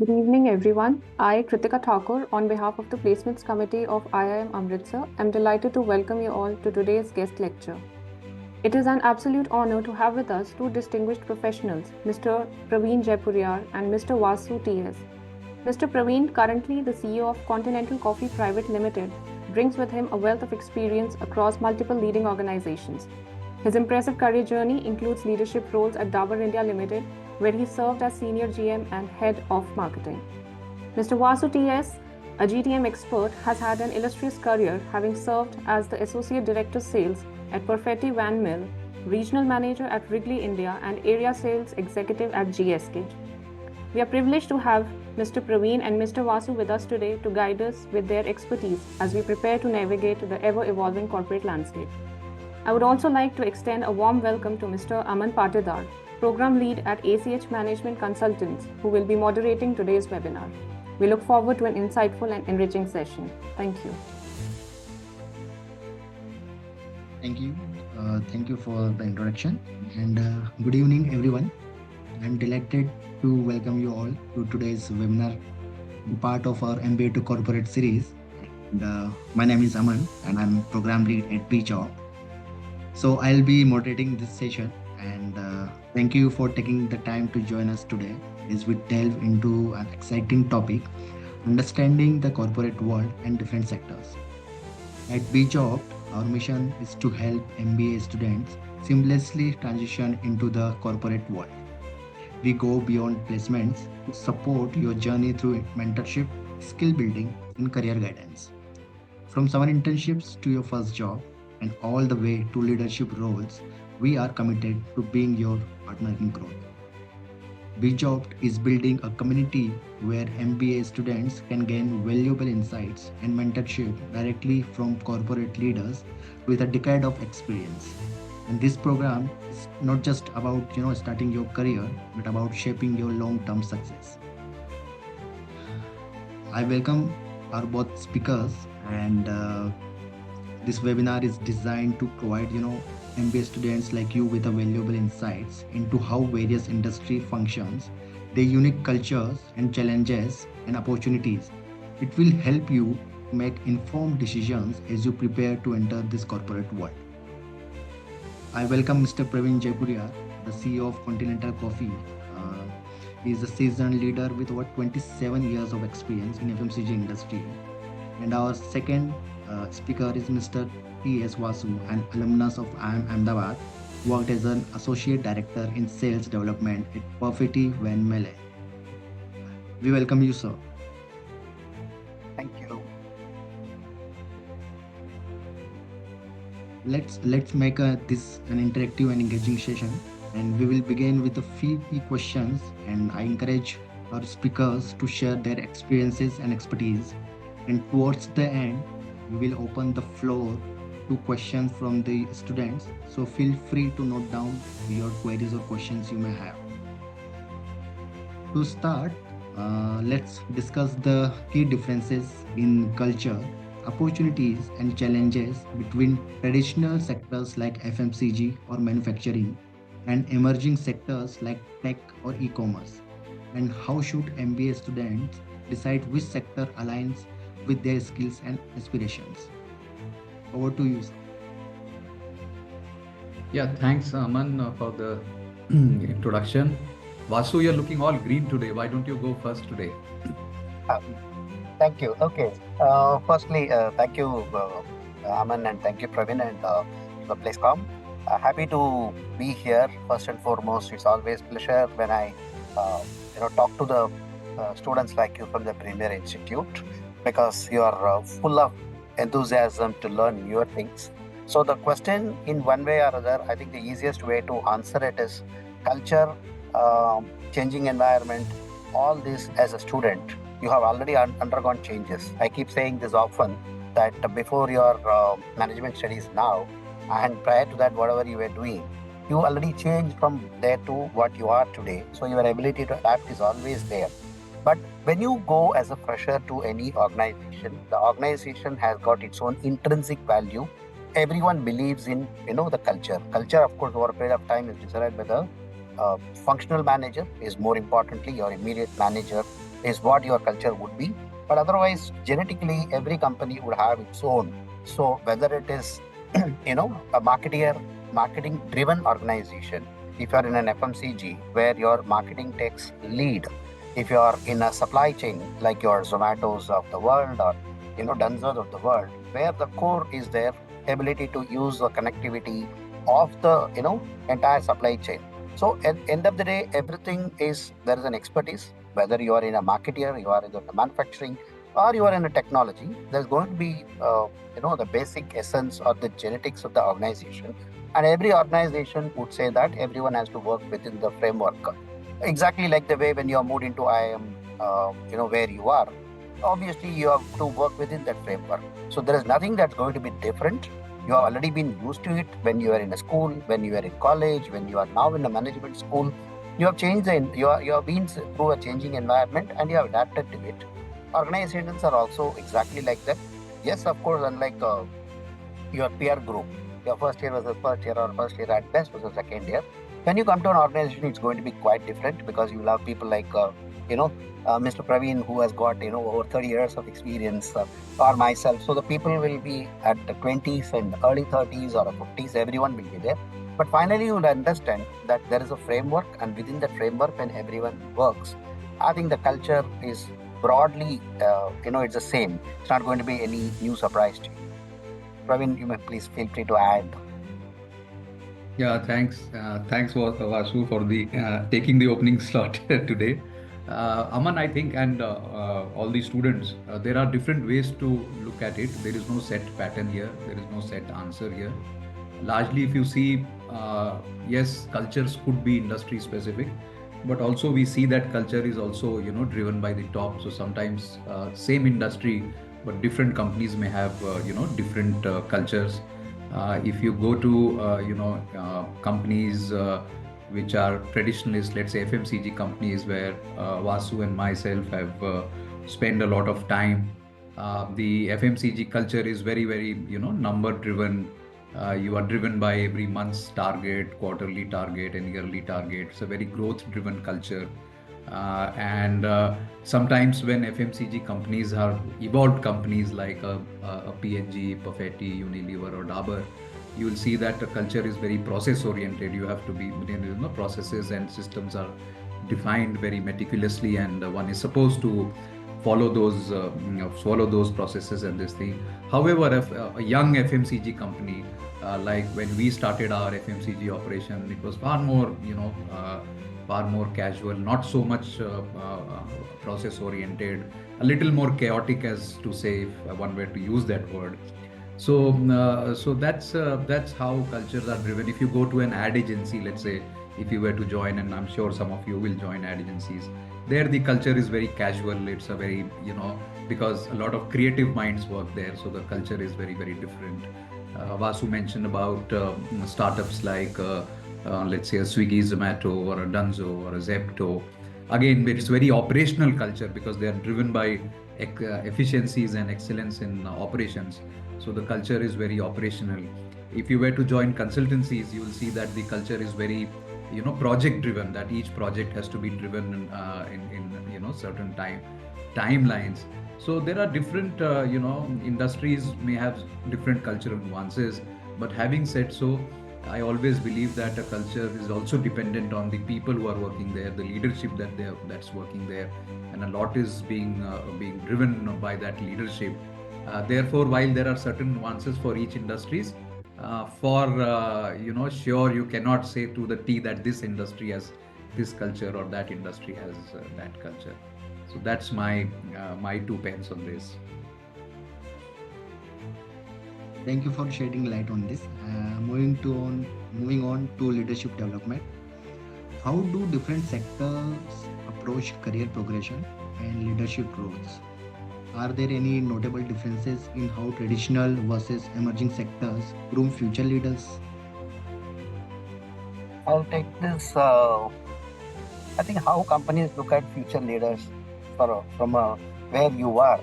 Good evening, everyone. I, Kritika Thakur, on behalf of the Placements Committee of IIM Amritsar, am delighted to welcome you all to today's guest lecture. It is an absolute honor to have with us two distinguished professionals, Mr. Praveen Jaipuriar and Mr. Vasu T.S. Mr. Praveen, currently the CEO of Continental Coffee Pvt Ltd, brings with him a wealth of experience across multiple leading organizations. His impressive career journey includes leadership roles at Dabur India Limited, where he served as Senior GM and Head of Marketing. Mr. Vasu T.S., a GTM expert, has had an illustrious career, having served as the Associate Director Sales at Perfetti Melle, Regional Manager at Wrigley India, and Area Sales Executive at GSK. We are privileged to have Mr. Praveen and Mr. Vasu with us today to guide us with their expertise as we prepare to navigate the ever-evolving corporate landscape. I would also like to extend a warm welcome to Mr. Aman Patidar, Program Lead at ACH Management Consultants, who will be moderating today's webinar. We look forward to an insightful and enriching session. Thank you. Thank you. Thank you for the introduction, and good evening, everyone. I'm delighted to welcome you all to today's webinar, part of our MBA to Corporate series. And, my name is Aman, and I'm Program Lead at Bejobbed. So I'll be moderating this session, and thank you for taking the time to join us today as we delve into an exciting topic, understanding the corporate world and different sectors. At Bejobbed, our mission is to help MBA students seamlessly transition into the corporate world. We go beyond placements to support your journey through mentorship, skill building, and career guidance. From summer internships to your first job, and all the way to leadership roles, we are committed to being your partner in growth. Bejobbed is building a community where MBA students can gain valuable insights and mentorship directly from corporate leaders with a decade of experience. And this program is not just about starting your career, but about shaping your long-term success. I welcome our both speakers, and this webinar is designed to provide MBA students like you with a valuable insights into how various industry functions, their unique cultures and challenges and opportunities. It will help you make informed decisions as you prepare to enter this corporate world. I welcome Mr. Praveen Jaipuriar, the CEO of Continental Coffee. He is a seasoned leader with over 27 years of experience in FMCG industry. And our second speaker is Mr. T.S. Vasu, an alumnus of IIM Ahmedabad, worked as an Associate Director in Sales Development at Perfetti Melle. We welcome you, sir. Thank you. Let's make this an interactive and engaging session, and we will begin with a few key questions, and I encourage our speakers to share their experiences and expertise. And towards the end, we will open the floor to questions from the students. So feel free to note down your queries or questions you may have. To start, let's discuss the key differences in culture, opportunities and challenges between traditional sectors like FMCG or manufacturing and emerging sectors like tech or e-commerce. And how should MBA students decide which sector aligns with their skills and aspirations? Over to you, sir. Yeah, thanks, Aman, for the introduction. Vasu, you're looking all green today. Why don't you go first today? Thank you. Okay. Firstly, thank you, Aman, and thank you, Praveen, and the Placecom. Happy to be here. First and foremost, it's always pleasure when I talk to the students like you from the Premier Institute, because you are full of enthusiasm to learn newer things. So the question, in one way or other, I think the easiest way to answer it is culture, changing environment, all this as a student. You have already undergone changes. I keep saying this often, that before your management studies now, and prior to that, whatever you were doing, you already changed from there to what you are today. So your ability to adapt is always there. But when you go as a fresher to any organization, the organization has got its own intrinsic value. Everyone believes in, the culture. Culture, of course, over a period of time is decided by the functional manager, is more importantly your immediate manager, is what your culture would be. But otherwise, genetically, every company would have its own. So whether it is, a marketing-driven organization, if you're in an FMCG where your marketing takes lead, if you're in a supply chain like your Zomatos of the world or Dunzos of the world, where the core is their ability to use the connectivity of the entire supply chain. So at the end of the day, everything is there is an expertise. Whether you are in a marketer, you are in the manufacturing, or you are in a technology, there's going to be the basic essence or the genetics of the organization. And every organization would say that everyone has to work within the framework. Exactly like the way when you are moved into IIM, where you are, obviously you have to work within that framework. So there is nothing that's going to be different. You have already been used to it when you are in a school, when you are in college, when you are now in a management school. You have changed you have been through a changing environment and you have adapted to it. Organizations are also exactly like that. Yes, of course, unlike your peer group, your first year versus first year or first year at best versus second year. When you come to an organization, it's going to be quite different because you will have people like, Mr. Praveen, who has got, over 30 years of experience, or myself. So the people will be at the 20s and early 30s or 50s, everyone will be there. But finally, you will understand that there is a framework, and within that framework, when everyone works, I think the culture is broadly, it's the same. It's not going to be any new surprise to you. Praveen, you may please feel free to add. Yeah, thanks. Thanks, Vasu, for the taking the opening slot today. Aman, I think, and all the students, there are different ways to look at it. There is no set pattern here. There is no set answer here. Largely, if you see, yes, cultures could be industry specific, but also we see that culture is also, driven by the top. So sometimes same industry, but different companies may have, different cultures. If you go to, companies which are traditionalist, let's say FMCG companies, where Vasu and myself have spent a lot of time. The FMCG culture is very, very, number driven. You are driven by every month's target, quarterly target, and yearly target. It's a very growth driven culture. And sometimes when FMCG companies are evolved companies like a P&G, Perfetti, Unilever, or Dabur, you will see that the culture is very process oriented. You have to be, processes and systems are defined very meticulously, and one is supposed to follow those processes and this thing. However, if a young FMCG company, like when we started our FMCG operation, it was far more, far more casual, not so much process oriented, a little more chaotic, as to say, if one were to use that word. So that's how cultures are driven. If you go to an ad agency, let's say, if you were to join, and I'm sure some of you will join ad agencies, there the culture is very casual. It's a very, because a lot of creative minds work there, so the culture is very, very different. Vasu mentioned about startups like let's say a Swiggy, Zomato, or a Dunzo, or a Zepto. Again, it's very operational culture because they are driven by efficiencies and excellence in operations. So the culture is very operational. If you were to join consultancies, you will see that the culture is very, project driven, that each project has to be driven in certain timelines. So there are different, industries may have different cultural nuances. But having said so, I always believe that a culture is also dependent on the people who are working there, the leadership that's working there, and a lot is being driven by that leadership. Therefore, while there are certain nuances for each industries, sure, you cannot say to the T that this industry has this culture or that industry has that culture. So that's my 2 pence on this. Thank you for shedding light on this. Moving on to leadership development. How do different sectors approach career progression and leadership roles? Are there any notable differences in how traditional versus emerging sectors groom future leaders? I'll take this. I think how companies look at future leaders from where you are.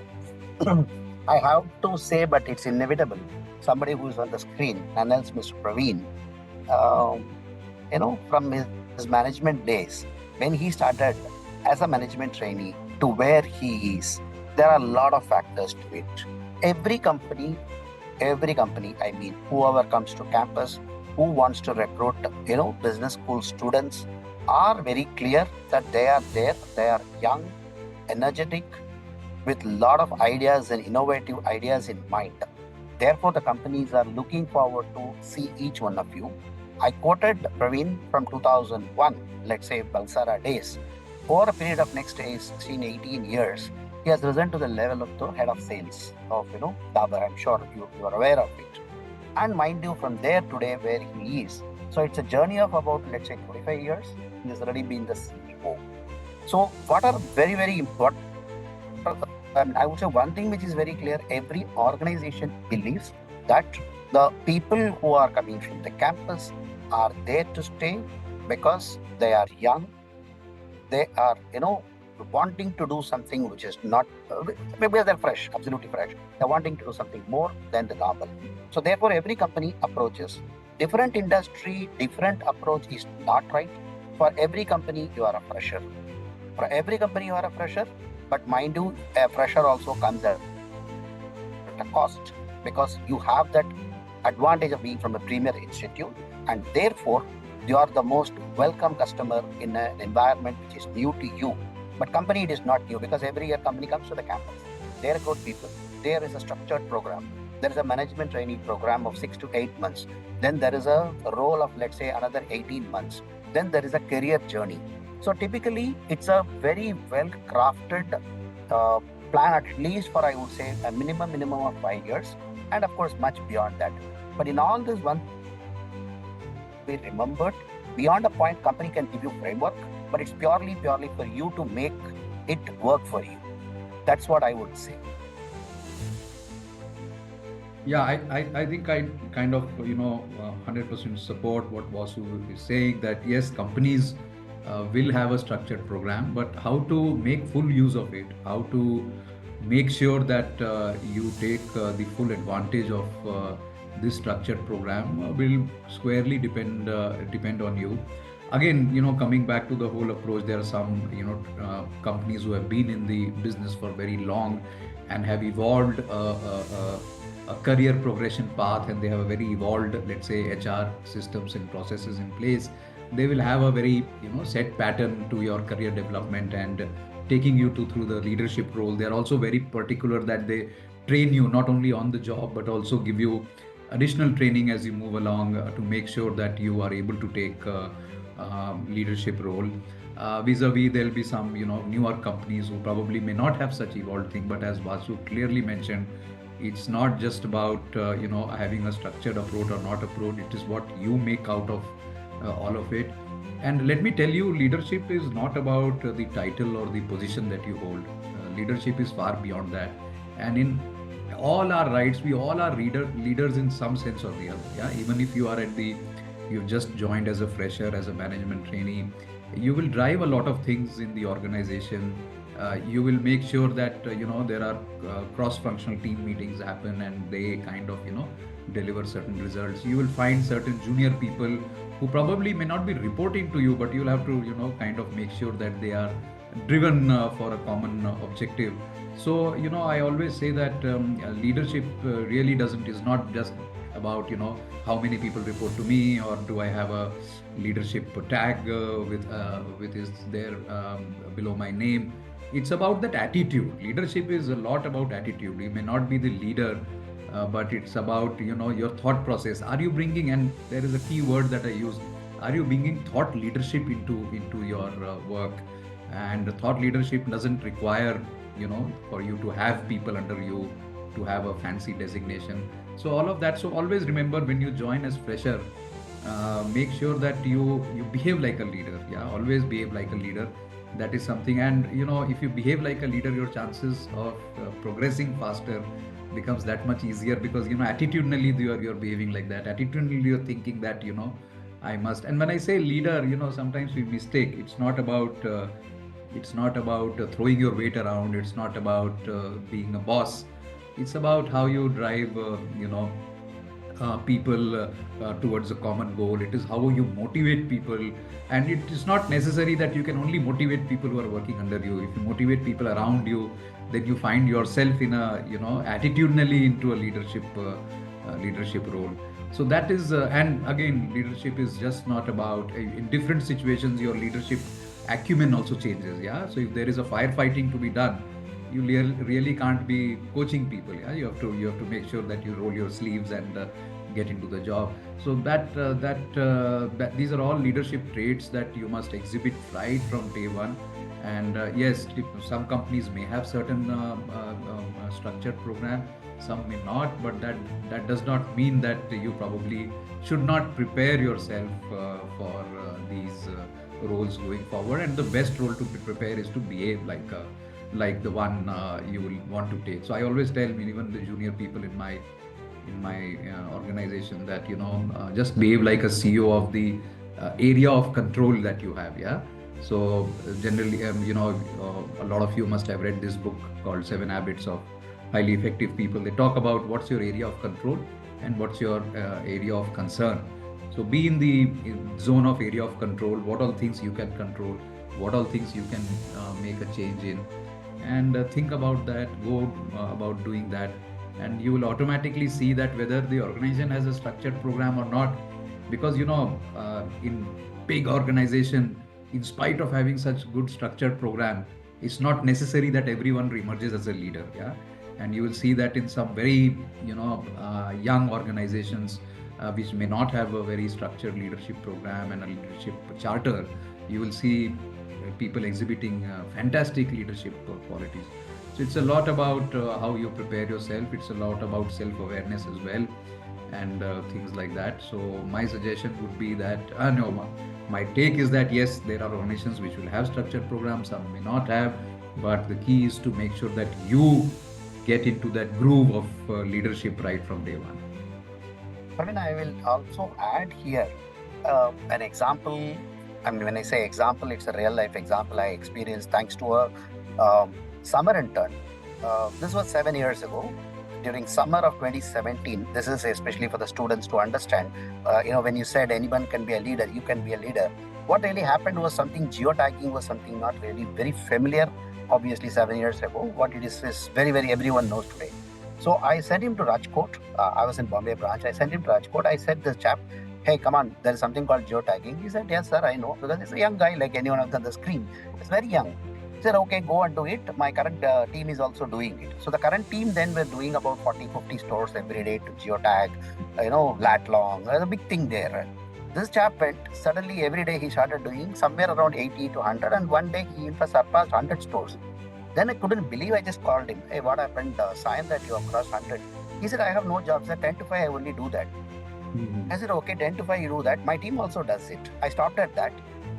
I have to say, but it's inevitable. Somebody who's on the screen, and that's Mr. Praveen. From his management days, when he started as a management trainee, to where he is, there are a lot of factors to it. Every company, I mean, whoever comes to campus, who wants to recruit, business school students, are very clear that they are there, they are young, energetic, with a lot of ideas and innovative ideas in mind. Therefore, the companies are looking forward to see each one of you. I quoted Praveen from 2001, let's say Balsara days. Over a period of next 16, 18 years, he has risen to the level of the head of sales of, Dabur. I'm sure you are aware of it. And mind you, from there today where he is. So it's a journey of about, let's say, 25 years. He has already been the CEO. So what are very, very important, I would say one thing which is very clear, every organization believes that the people who are coming from the campus are there to stay because they are young, they are, wanting to do something which is not, maybe they're fresh, absolutely fresh. They're wanting to do something more than the normal. So therefore, every company approaches different industry, different approach is not right. For every company, you are a fresher. For every company, you are a fresher. But mind you, a fresher also comes at a cost because you have that advantage of being from a premier institute, and therefore you are the most welcome customer in an environment which is new to you. But company, it is not new because every year company comes to the campus. They recruit people. There is a structured program. There is a management training program of 6 to 8 months. Then there is a role of, let's say, another 18 months. Then there is a career journey. So typically, it's a very well crafted plan, at least for, I would say, a minimum of 5 years, and of course much beyond that. But in all this, one be remembered, beyond a point, company can give you framework, but it's purely for you to make it work for you. That's what I would say. Yeah, I think I kind of 100% support what Vasu is saying, that yes, companies will have a structured program, but how to make full use of it, how to make sure that you take the full advantage of this structured program will squarely depend on you. Again, coming back to the whole approach, there are some companies who have been in the business for very long and have evolved a career progression path, and they have a very evolved, let's say, HR systems and processes in place. They will have a very set pattern to your career development and taking you through the leadership role. They are also very particular that they train you not only on the job but also give you additional training as you move along to make sure that you are able to take leadership role. Vis-a-vis, there'll be some newer companies who probably may not have such evolved thing, but as Vasu clearly mentioned, it's not just about having a structured approach or not approach. It is what you make out of all of it. And let me tell you, leadership is not about the title or the position that you hold. Leadership is far beyond that. And in all our rights, we all are leaders in some sense or the other. Yeah, even if you are you've just joined as a fresher, as a management trainee, you will drive a lot of things in the organization. You will make sure that there are cross-functional team meetings happen and they kind of deliver certain results. You will find certain junior people who probably may not be reporting to you, but you'll have to kind of make sure that they are driven for a common objective. So I always say that leadership really is not just about how many people report to me, or do I have a leadership tag with is there below my name. It's about that attitude. Leadership is a lot about attitude. You may not be the leader, but it's about your thought process. Are you bringing, and there is a key word that I use, are you bringing thought leadership into your work? And thought leadership doesn't require for you to have people under you, to have a fancy designation. So all of that. So always remember, when you join as fresher, make sure that you behave like a leader. Yeah, always behave like a leader. That is something. And if you behave like a leader, your chances of progressing faster becomes that much easier, because attitudinally you're behaving like that. Attitudinally you're thinking that I must. And when I say leader, sometimes we mistake. It's not about throwing your weight around. It's not about being a boss. It's about how you drive people towards a common goal. It is how you motivate people, and it is not necessary that you can only motivate people who are working under you. If you motivate people around you, then you find yourself in a attitudinally into a leadership role. So that is and again, leadership is just not about in different situations your leadership acumen also changes. Yeah, so if there is a firefighting to be done, you really can't be coaching people. Yeah, you have to make sure that you roll your sleeves and get into the job. So that these are all leadership traits that you must exhibit right from day one. And yes, some companies may have certain structured program, some may not, but that does not mean that you probably should not prepare yourself for these roles going forward. And the best role to prepare is to behave like the one you will want to take. So I always tell even the junior people in my organization that just behave like a CEO of the area of control that you have. Yeah. So generally, a lot of you must have read this book called 7 Habits of Highly Effective People. They talk about what's your area of control and what's your area of concern. So be in the zone of area of control, what all things you can control, what all things you can make a change in, and think about that, go about doing that, and you will automatically see that whether the organization has a structured program or not. Because in big organization, in spite of having such good structured program, it's not necessary that everyone emerges as a leader. Yeah, and you will see that in some very young organizations which may not have a very structured leadership program and a leadership charter, you will see people exhibiting fantastic leadership qualities. So it's a lot about how you prepare yourself. It's a lot about self-awareness as well, and things like that. So my suggestion would be that my take is that yes, there are organizations which will have structured programs, some may not have, but the key is to make sure that you get into that groove of leadership right from day one. Praveen, I will also add here an example. I mean, when I say example, it's a real life example I experienced thanks to a summer intern. This was 7 years ago. During summer of 2017, this is especially for the students to understand, when you said anyone can be a leader, you can be a leader. What really happened was geotagging was something not really very familiar, obviously 7 years ago. What it is very, very everyone knows today. So I sent him to Rajkot. I was in Bombay branch. I sent him to Rajkot. I said, this chap, hey, come on, there is something called geotagging. He said, yes, sir, I know. Because he's a young guy like anyone else on the screen. He's very young. He said, okay, go and do it. My current team is also doing it. So the current team then were doing about 40-50 stores every day to geotag, lat long. There's a big thing there. This chap went, suddenly every day he started doing somewhere around 80 to 100. And one day he surpassed 100 stores. Then I couldn't believe. I just called him. Hey, what happened? Sign that you have crossed 100. He said, I have no jobs. At 10 to 5, I only do that. Mm-hmm. I said, okay, 10 to 5, you do that. My team also does it. I stopped at that.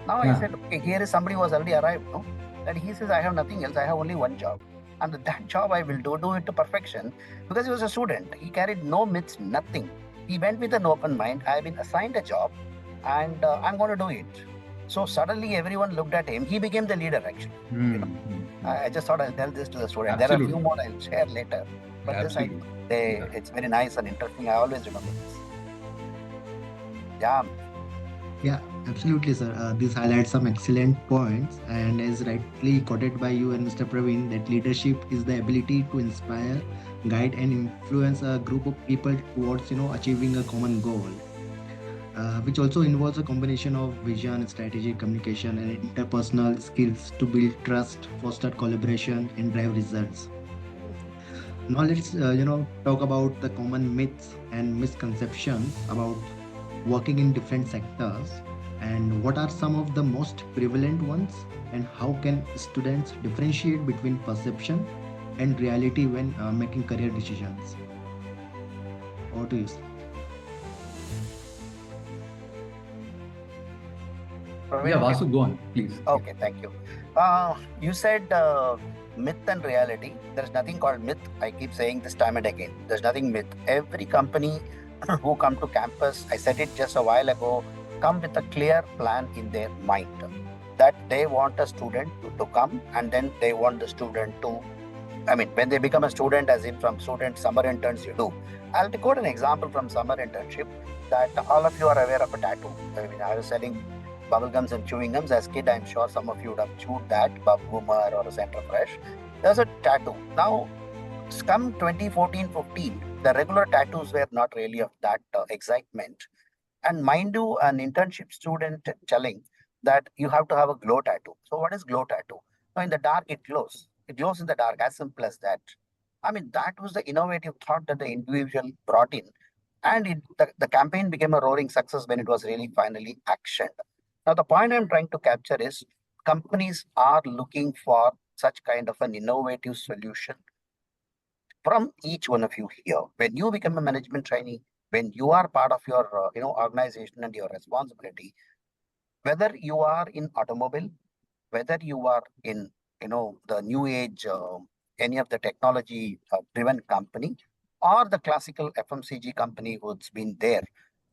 Now I said, okay, here is somebody who has already arrived. No? And he says, I have nothing else. I have only one job. And that job I will do it to perfection, because he was a student. He carried no myths, nothing. He went with an open mind. I have been assigned a job and I'm going to do it. So suddenly everyone looked at him. He became the leader actually. I just thought I'll tell this to the student. Absolutely. There are a few more I'll share later. But Absolutely. It's very nice and interesting. I always remember this. Yeah, absolutely, sir. This highlights some excellent points, and as rightly quoted by you and Mr. Praveen, that leadership is the ability to inspire, guide, and influence a group of people towards, achieving a common goal, which also involves a combination of vision, strategy, communication, and interpersonal skills to build trust, foster collaboration, and drive results. Now let's, talk about the common myths and misconceptions about working in different sectors, and what are some of the most prevalent ones, and how can students differentiate between perception and reality when making career decisions? Over to you, sir. Yeah, Vasu, go on, please. Okay, thank you. You said myth and reality. There's nothing called myth. I keep saying this time and again. There's nothing myth. Every company who come to campus, I said it just a while ago, come with a clear plan in their mind that they want a student to come, and then they want the student to I mean, when they become a student, as in from student summer interns you do. I'll quote an example from summer internship that all of you are aware of a tattoo. I mean, I was selling bubblegums and chewing gums. As kid, I'm sure some of you would have chewed that, Boomer or a Center Fresh. There's a tattoo. Now, come 2014-15, the regular tattoos were not really of that excitement. And mind you, an internship student telling that you have to have a glow tattoo. So what is glow tattoo? Now in the dark, it glows. It glows in the dark, as simple as that. I mean, that was the innovative thought that the individual brought in. And the campaign became a roaring success when it was really finally actioned. Now, the point I'm trying to capture is companies are looking for such kind of an innovative solution from each one of you here. When you become a management trainee, when you are part of your organization and your responsibility, whether you are in automobile, whether you are in the new age, any of the technology driven company, or the classical FMCG company who's been there,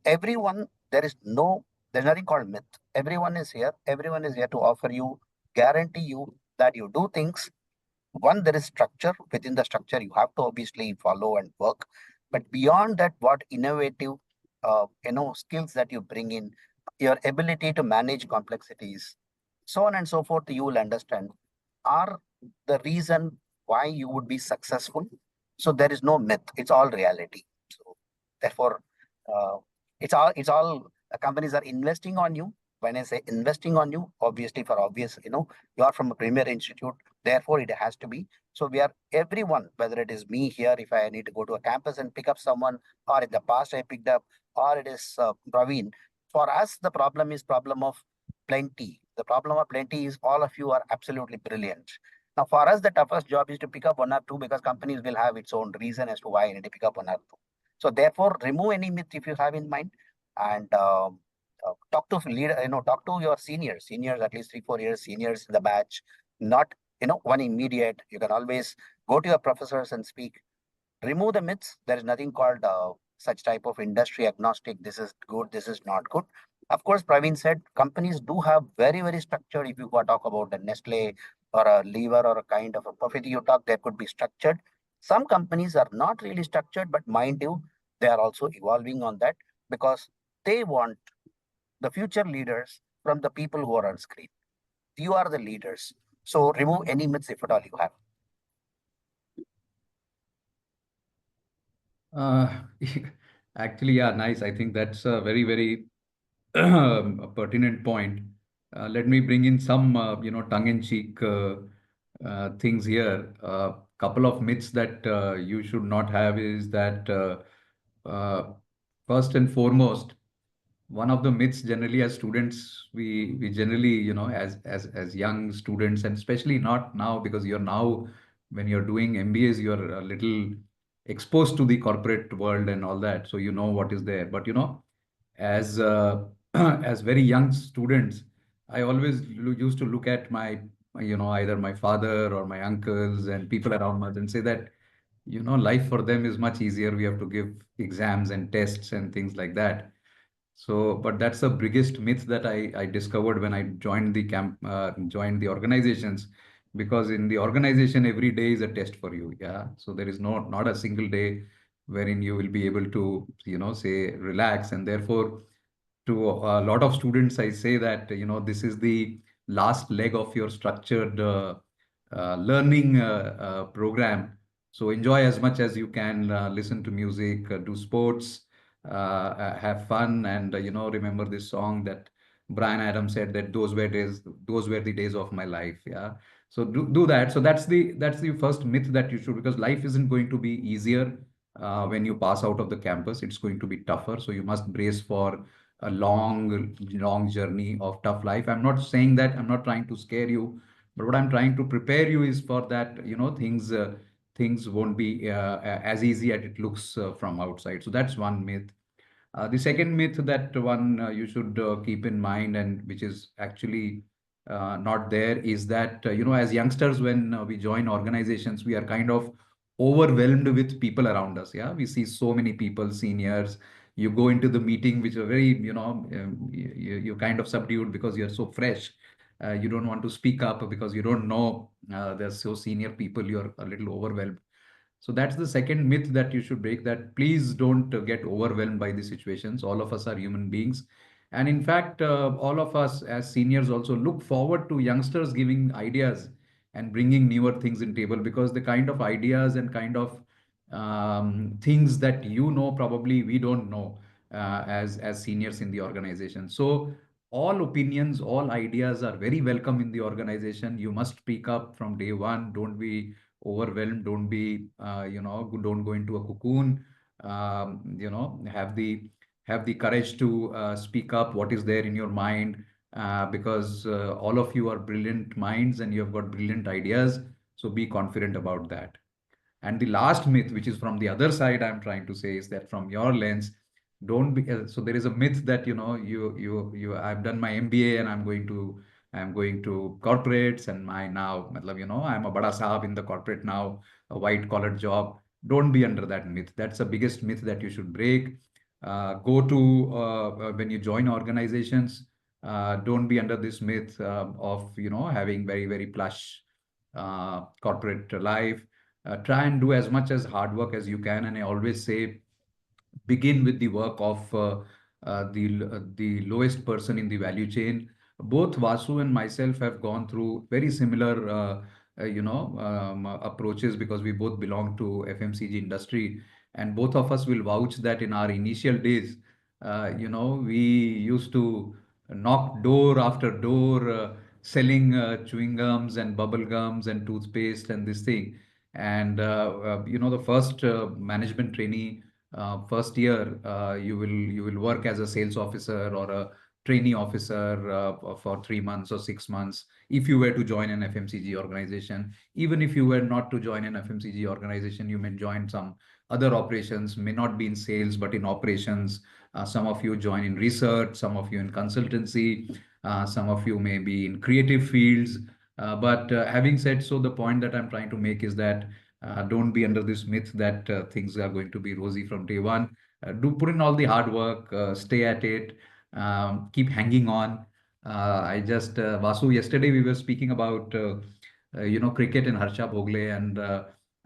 everyone, there's nothing called myth. Everyone is here to offer you, guarantee you that you do things. One, there is structure. Within the structure you have to obviously follow and work, but beyond that, what innovative skills that you bring in, your ability to manage complexities, so on and so forth, you will understand are the reason why you would be successful. So there is no myth, it's all reality. So therefore, uh, it's all companies are investing on you. When I say investing on you, obviously for obvious, you are from a premier institute, therefore it has to be. So we are everyone, whether it is me here, if I need to go to a campus and pick up someone, or in the past I picked up, or it is Praveen. For us, the problem is problem of plenty. The problem of plenty is all of you are absolutely brilliant. Now, for us, the toughest job is to pick up one or two, because companies will have its own reason as to why you need to pick up one or two. So therefore, remove any myth if you have in mind, and talk to leader, talk to your seniors, at least 3-4 years, seniors in the batch, not, one immediate. You can always go to your professors and speak. Remove the myths. There is nothing called such type of industry agnostic. This is good, this is not good. Of course, Praveen said companies do have very, very structured. If you go talk about a Nestle or a Lever or a kind of a Perfetti, you talk, there could be structured. Some companies are not really structured, but mind you, they are also evolving on that, because they want the future leaders from the people who are on screen. You are the leaders. So remove any myths if at all you have. Actually, yeah, nice. I think that's a very, very a pertinent point. Let me bring in some, tongue-in-cheek things here. Couple of myths that you should not have is that first and foremost, one of the myths generally as students, we generally, as young students, and especially not now, because you're now, when you're doing MBAs, you're a little exposed to the corporate world and all that, so you know what is there. But as as very young students, I always used to look at my, either my father or my uncles and people around us and say that, life for them is much easier. We have to give exams and tests and things like that. So, but that's the biggest myth that I discovered when I joined the joined the organizations, because in the organization, every day is a test for you. Yeah. So there is not a single day wherein you will be able to, say relax. And therefore, to a lot of students, I say that, this is the last leg of your structured learning program. So enjoy as much as you can, listen to music, do sports, have fun, and remember this song that Brian Adams said, that those were the days of my life. Yeah. So do that. So that's the first myth that you should, because life isn't going to be easier when you pass out of the campus. It's going to be tougher. So you must brace for a long journey of tough life. I'm not saying that, I'm not trying to scare you, but what I'm trying to prepare you is for that, things won't be as easy as it looks from outside. So that's one myth. The second myth that one you should keep in mind, and which is actually not there, is that, as youngsters, when we join organizations, we are kind of overwhelmed with people around us. Yeah, we see so many people, seniors. You go into the meeting, which are very, you kind of subdued because you're so fresh. you don't want to speak up because you don't know, there's so senior people, you're a little overwhelmed. So that's the second myth that you should break, that please don't get overwhelmed by the situations. All of us are human beings. And in fact, all of us as seniors also look forward to youngsters giving ideas and bringing newer things in table, because the kind of ideas and kind of things that probably we don't know as seniors in the organization. So all opinions, all ideas are very welcome in the organization. You must speak up from day one. Don't be overwhelmed. Don't be, don't go into a cocoon. Have the courage to speak up what is there in your mind, because all of you are brilliant minds and you have got brilliant ideas. So be confident about that. And the last myth, which is from the other side, I'm trying to say, is that from your lens, don't be. So there is a myth that I've done my MBA and I'm going to corporates, and my now, I'm a bada sahab in the corporate now, a white collar job. Don't be under that myth. That's the biggest myth that you should break. Go to When you join organizations, don't be under this myth of having very very plush corporate life. Try and do as much as hard work as you can. And I always say, begin with the work of the lowest person in the value chain. Both Vasu and myself have gone through very similar approaches, because we both belong to FMCG industry, and both of us will vouch that in our initial days, we used to knock door after door, selling chewing gums and bubble gums and toothpaste and this thing. And the first management trainee, first year, you will work as a sales officer or a trainee officer for 3 months or 6 months, if you were to join an FMCG organization. Even if you were not to join an FMCG organization, you may join some other operations, may not be in sales but in operations. Some of you join in research, some of you in consultancy, some of you may be in creative fields. But having said so, the point that I'm trying to make is that don't be under this myth that things are going to be rosy from day one. Do put in all the hard work, stay at it, keep hanging on. Vasu, yesterday we were speaking about, cricket and Harsha Bhogle, and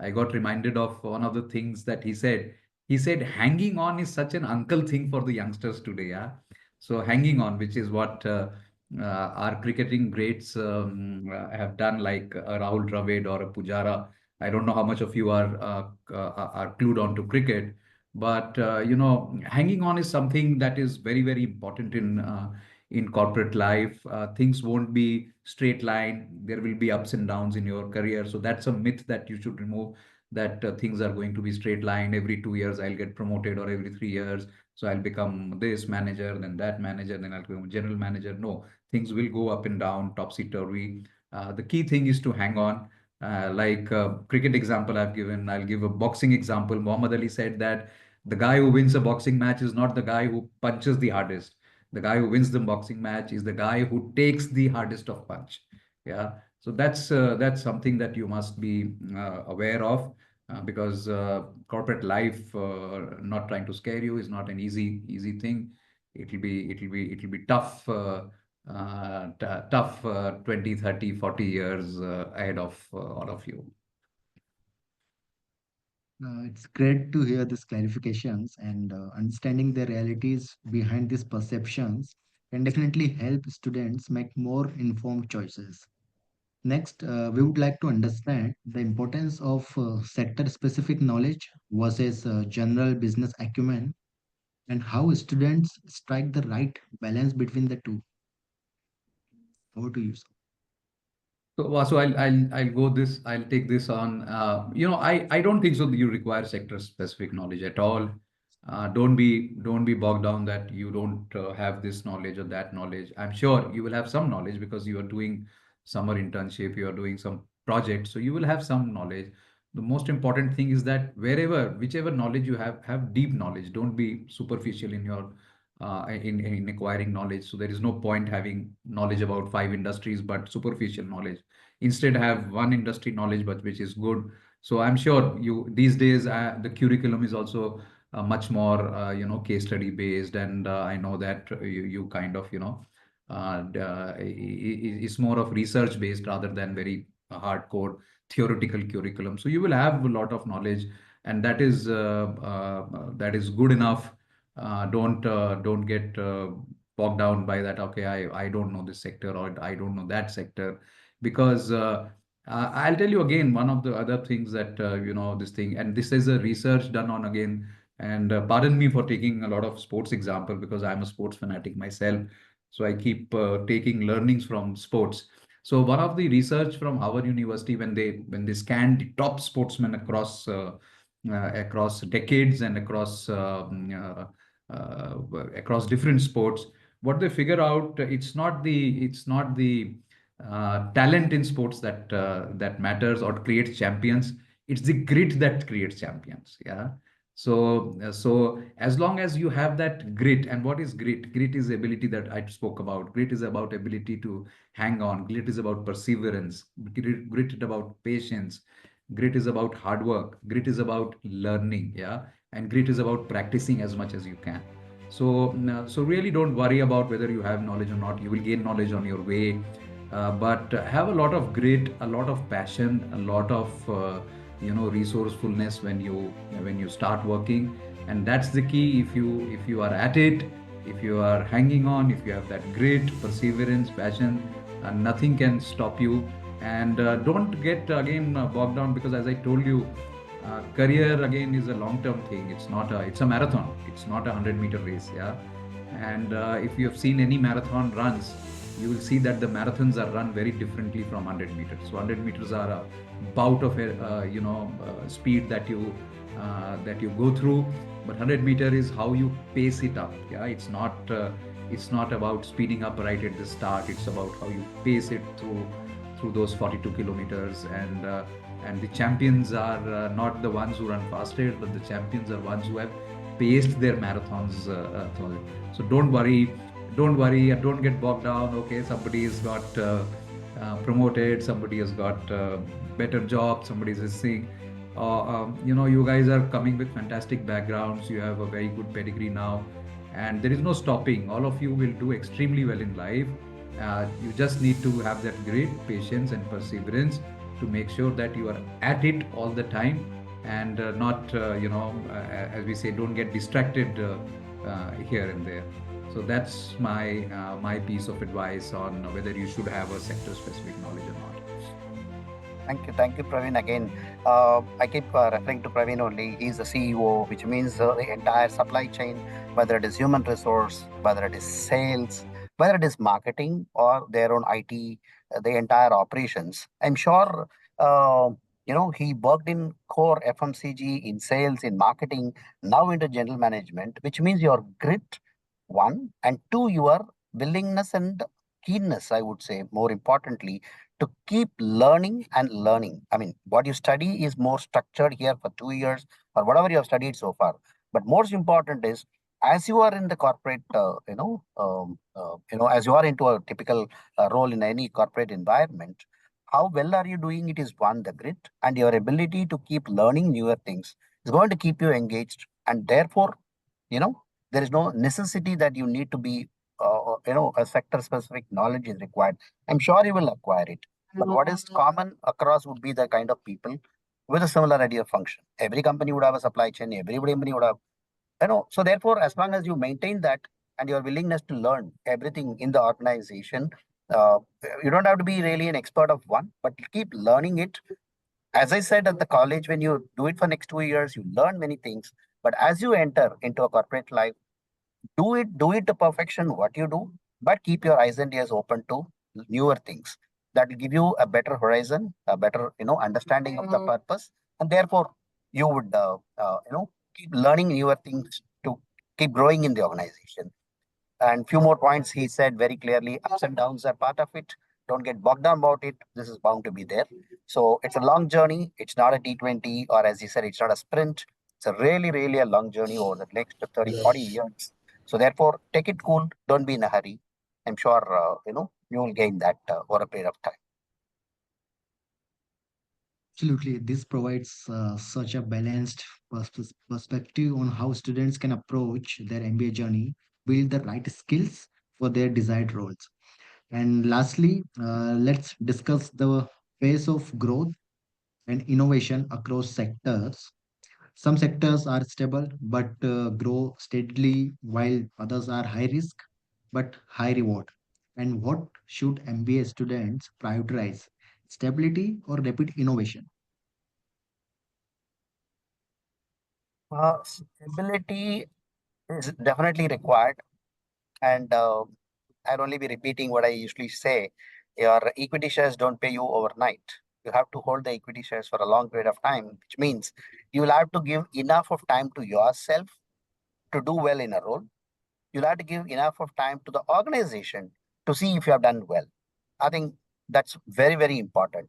I got reminded of one of the things that he said. He said, hanging on is such an uncle thing for the youngsters today. Yeah. So hanging on, which is what our cricketing greats have done, like a Rahul Dravid or a Pujara. I don't know how much of you are clued on to cricket, but hanging on is something that is very very important in corporate life. Things won't be straight line. There will be ups and downs in your career. So that's a myth that you should remove. That things are going to be straight line. Every 2 years I'll get promoted, or every 3 years. So I'll become this manager, then that manager, then I'll become general manager. No, things will go up and down, topsy-turvy. The key thing is to hang on. Like cricket example I've given, I'll give a boxing example. Muhammad Ali said that the guy who wins a boxing match is not the guy who punches the hardest. The guy who wins the boxing match is the guy who takes the hardest of punch. Yeah. So that's something that you must be aware of, because corporate life, not trying to scare you, is not an easy thing. It'll be tough. Tough 20, 30, 40 years ahead of all of you. It's great to hear these clarifications, and understanding the realities behind these perceptions can definitely help students make more informed choices. Next, we would like to understand the importance of sector-specific knowledge versus general business acumen, and how students strike the right balance between the two. Over to you, sir. So Vasu, I'll go this. I'll take this on. I don't think so that you require sector specific knowledge at all. Don't be bogged down that you don't have this knowledge or that knowledge. I'm sure you will have some knowledge because you are doing summer internship, you are doing some project, so you will have some knowledge. The most important thing is that whichever knowledge you have deep knowledge. Don't be superficial in your in acquiring knowledge. So there is no point having knowledge about 5 industries but superficial knowledge. Instead, have one industry knowledge but which is good. So I'm sure you these days the curriculum is also much more case study based, and I know that you kind of is more of research based rather than very hardcore theoretical curriculum. So you will have a lot of knowledge, and that is good enough. Don't get bogged down by that. Okay, I don't know this sector, or I don't know that sector, because I'll tell you again, one of the other things that this thing, and this is a research done on again. And pardon me for taking a lot of sports example, because I'm a sports fanatic myself. So I keep taking learnings from sports. So one of the research from Harvard University, when they scanned the top sportsmen across decades and across different sports, what they figure out, it's not the talent in sports that matters or creates champions. It's the grit that creates champions. Yeah. So as long as you have that grit, and what is grit? Grit is the ability that I spoke about. Grit is about ability to hang on. Grit is about perseverance. Grit is about patience. Grit is about hard work. Grit is about learning. Yeah. And grit is about practicing as much as you can. So really don't worry about whether you have knowledge or not. You will gain knowledge on your way. But have a lot of grit, a lot of passion, a lot of resourcefulness when you start working. And that's the key. If you are at it, if you are hanging on, if you have that grit, perseverance, passion, nothing can stop you. And don't get again bogged down, because as I told you, career again is a long term thing. It's a marathon. It's not a 100-meter race. Yeah. And if you have seen any marathon runs, you will see that the marathons are run very differently from 100 meters. So 100 meters are a bout of speed that you go through, but 100-meter is how you pace it up. Yeah, it's not about speeding up right at the start. It's about how you pace it through those 42 kilometers. And the champions are not the ones who run fastest, but the champions are ones who have paced their marathons through it. So don't worry, and don't get bogged down. Okay, somebody has got promoted, somebody has got better job, somebody is saying, you guys are coming with fantastic backgrounds. You have a very good pedigree now, and there is no stopping. All of you will do extremely well in life. You just need to have that great patience and perseverance to make sure that you are at it all the time, and not, as we say, don't get distracted here and there. So that's my piece of advice on whether you should have a sector-specific knowledge or not. Thank you, Praveen. Again, I keep referring to Praveen only. He's the CEO, which means the entire supply chain, whether it is human resource, whether it is sales, whether it is marketing or their own IT, the entire operations. I'm sure, he worked in core FMCG, in sales, in marketing, now into general management, which means your grit, one, and two, your willingness and keenness, I would say, more importantly, to keep learning and learning. I mean, what you study is more structured here for 2 years or whatever you have studied so far. But most important is, as you are in the corporate, as you are into a typical role in any corporate environment, how well are you doing? It is one, the grit, and your ability to keep learning newer things is going to keep you engaged. And therefore, there is no necessity that you need to be, a sector specific knowledge is required. I'm sure you will acquire it. But what is common across would be the kind of people with a similar idea of function. Every company would have a supply chain, every company would have, so therefore, as long as you maintain that and your willingness to learn everything in the organization, uh, you don't have to be really an expert of one, but keep learning it. As I said at the college, when you do it for next 2 years, you learn many things. But as you enter into a corporate life, do it to perfection what you do, but keep your eyes and ears open to newer things. That will give you a better horizon, a better understanding of the purpose, and therefore you would keep learning newer things to keep growing in the organization. And few more points he said very clearly: ups and downs are part of it. Don't get bogged down about it. This is bound to be there. So it's a long journey. It's not a T20, or as he said, it's not a sprint. It's a really, really a long journey over the next 30, 40 years. So therefore, take it cool. Don't be in a hurry. I'm sure, you will gain that over a period of time. Absolutely. This provides such a balanced perspective on how students can approach their MBA journey, build the right skills for their desired roles. And lastly, let's discuss the pace of growth and innovation across sectors. Some sectors are stable but grow steadily, while others are high risk but high reward. And what should MBA students prioritize? Stability or rapid innovation? Stability is definitely required, and I'll only be repeating what I usually say. Your equity shares don't pay you overnight. You have to hold the equity shares for a long period of time, which means you will have to give enough of time to yourself to do well in a role. You'll have to give enough of time to the organization to see if you have done well. I think that's very, very important.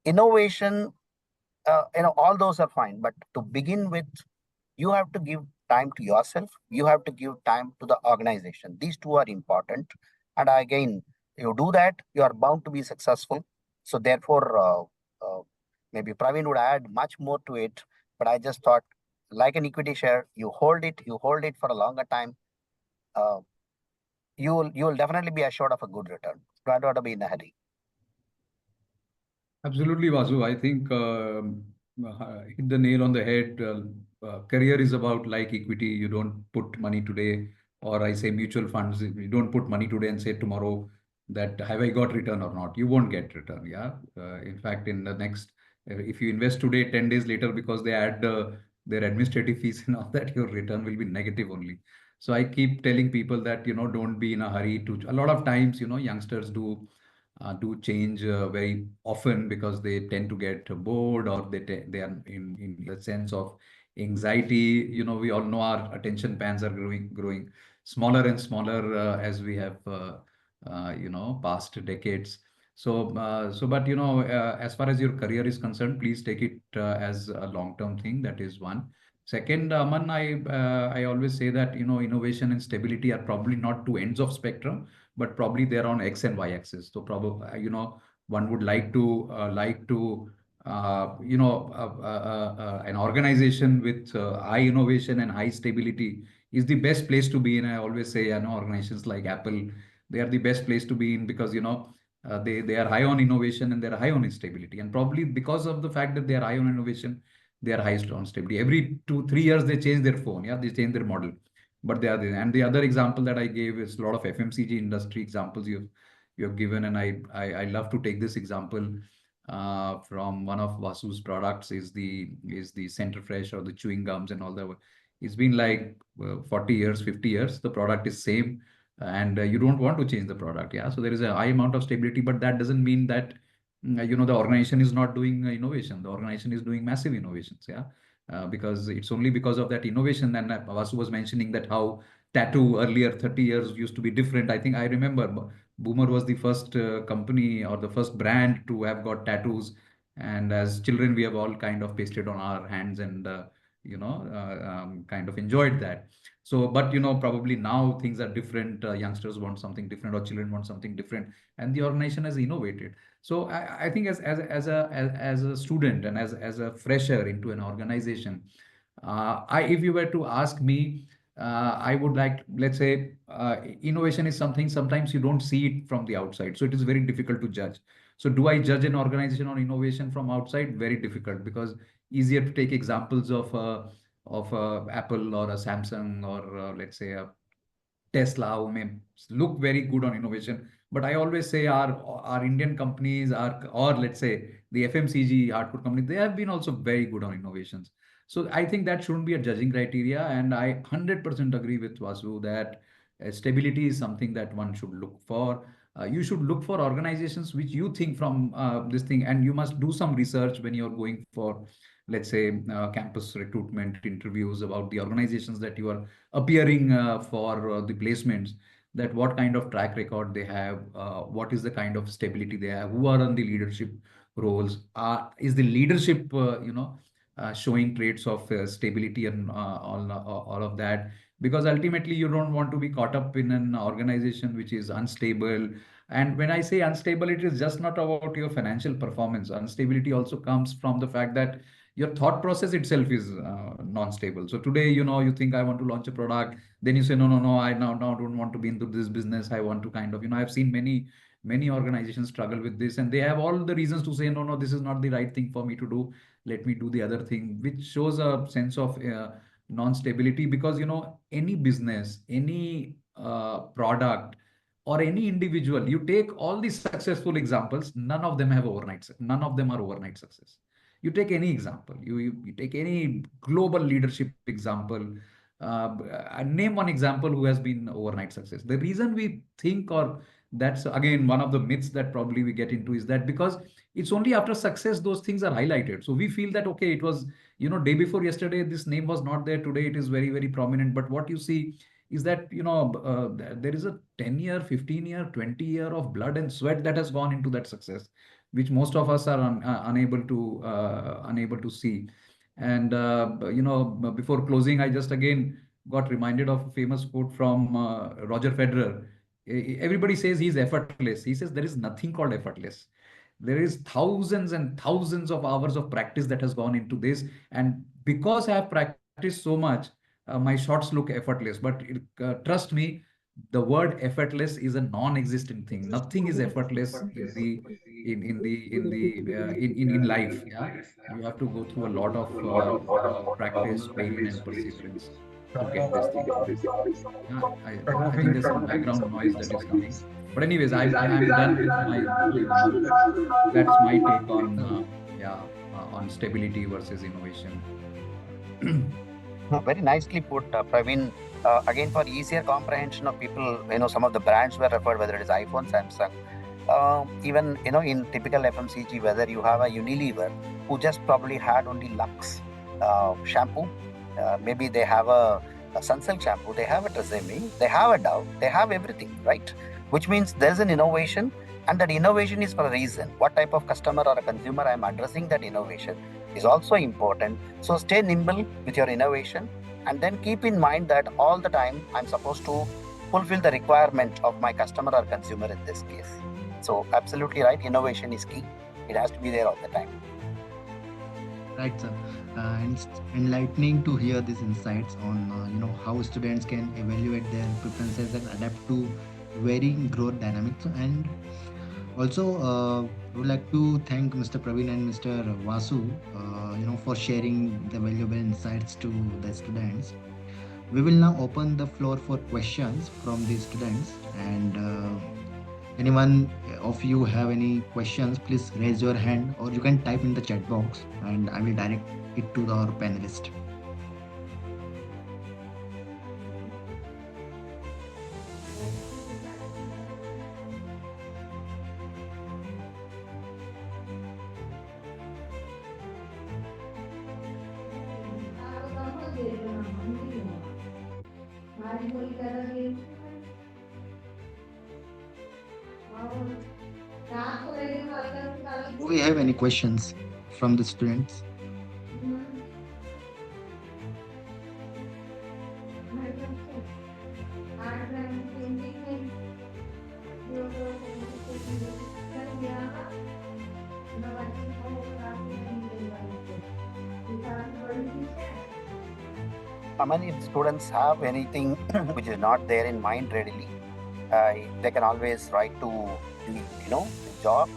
Innovation, all those are fine, but to begin with, you have to give time to yourself. You have to give time to the organization. These two are important. And again, you do that, you are bound to be successful. So therefore, maybe Praveen would add much more to it, but I just thought, like an equity share, you hold it for a longer time. Uh, you will definitely be assured of a good return. Don't want to be in a hurry. Absolutely, Vasu. I think hit the nail on the head. Career is about like equity. You don't put money today, or I say mutual funds. You don't put money today and say tomorrow that have I got return or not. You won't get return. Yeah. In fact, in the next, if you invest today, 10 days later, because they add their administrative fees and all that, your return will be negative only. So I keep telling people that, don't be in a hurry to, a lot of times, youngsters do change very often because they tend to get bored, or they are in the sense of anxiety. We all know our attention spans are growing smaller and smaller as we have past decades. But as far as your career is concerned, please take it as a long-term thing. That is one. Second, Aman, I always say that innovation and stability are probably not two ends of spectrum, but probably they're on X and Y axis. So probably, one would like to an organization with high innovation and high stability is the best place to be in. I always say, organizations like Apple, they are the best place to be in because they are high on innovation and they're high on stability. And probably because of the fact that they are high on innovation, they are high on stability. Every 2 3 years they change their phone. Yeah, they change their model, but they are there. And the other example that I gave is a lot of FMCG industry examples you have given, and I love to take this example from one of Vasu's products is the Center Fresh or the chewing gums and all that. It's been like 40 years, 50 years. The product is same, and you don't want to change the product. Yeah, so there is a high amount of stability, but that doesn't mean that the organization is not doing innovation. The organization is doing massive innovations. Yeah, because it's only because of that innovation. And Vasu was mentioning that how tattoo earlier 30 years used to be different. I think I remember Boomer was the first company or the first brand to have got tattoos. And as children, we have all kind of pasted on our hands and, kind of enjoyed that. So, but, probably now things are different. Youngsters want something different or children want something different. And the organization has innovated. So I think as a student and as a fresher into an organization, if you were to ask me, I would like, let's say, innovation is something sometimes you don't see it from the outside. So it is very difficult to judge. So do I judge an organization on innovation from outside? Very difficult, because easier to take examples of Apple or a Samsung or let's say a Tesla, who may look very good on innovation. But I always say our Indian companies are, or let's say the FMCG hardcore companies, they have been also very good on innovations. So I think that shouldn't be a judging criteria. And I 100% agree with Vasu that stability is something that one should look for. You should look for organizations which you think from this thing, and you must do some research when you're going for, let's say, campus recruitment interviews about the organizations that you are appearing for the placements, that what kind of track record they have, what is the kind of stability they have, who are on the leadership roles, is the leadership showing traits of stability and all of that. Because ultimately you don't want to be caught up in an organization which is unstable. And when I say unstable, it is just not about your financial performance. Instability also comes from the fact that your thought process itself is non-stable. So today, you think I want to launch a product, then you say, no, no, no, I now don't want to be into this business. I want to kind of, I've seen many Many organizations struggle with this, and they have all the reasons to say, no, this is not the right thing for me to do. Let me do the other thing, which shows a sense of non-stability, because any business, any product, or any individual, you take all these successful examples, none of them are overnight success. You take any example, you take any global leadership example, name one example who has been overnight success. The reason we think, or that's again one of the myths that probably we get into, is that because it's only after success those things are highlighted. So we feel that, okay, it was, day before yesterday, this name was not there. Today it is very, very prominent. But what you see is that, there is a 10-year, 15-year, 20-year of blood and sweat that has gone into that success, which most of us are unable to see. And, before closing, I just again got reminded of a famous quote from Roger Federer. Everybody says he's effortless. He says there is nothing called effortless. There is thousands and thousands of hours of practice that has gone into this. And because I have practiced so much, my shots look effortless. But trust me, the word effortless is a non-existent thing. Nothing is effortless in life. Yeah, you have to go through a lot of practice, pain, and perseverance to get this thing. Yeah, I think there's some background noise that is coming. But anyways, I'm done with my remarks. That's my take on on stability versus innovation. Very nicely put, Praveen. Again, for easier comprehension of people, some of the brands were referred, whether it is iPhone, Samsung, even in typical FMCG, whether you have a Unilever who just probably had only Lux shampoo, maybe they have a Sunsilk shampoo, they have a Tresemme, they have a Dove, they have everything, right? Which means there's an innovation, and that innovation is for a reason. What type of customer or a consumer I'm addressing that innovation is also important. So stay nimble with your innovation, and then keep in mind that all the time I'm supposed to fulfill the requirement of my customer or consumer in this case. So absolutely right, innovation is key. It has to be there all the time. Right, sir. And it's enlightening to hear these insights on how students can evaluate their preferences and adapt to varying growth dynamics. And also, I would like to thank Mr. Praveen and Mr. Vasu, for sharing the valuable insights to the students. We will now open the floor for questions from the students, and anyone of you have any questions, please raise your hand, or you can type in the chat box and I will direct it to our panelist. Do we have any questions from the students? If students have anything which is not there in mind readily, they can always write to the job.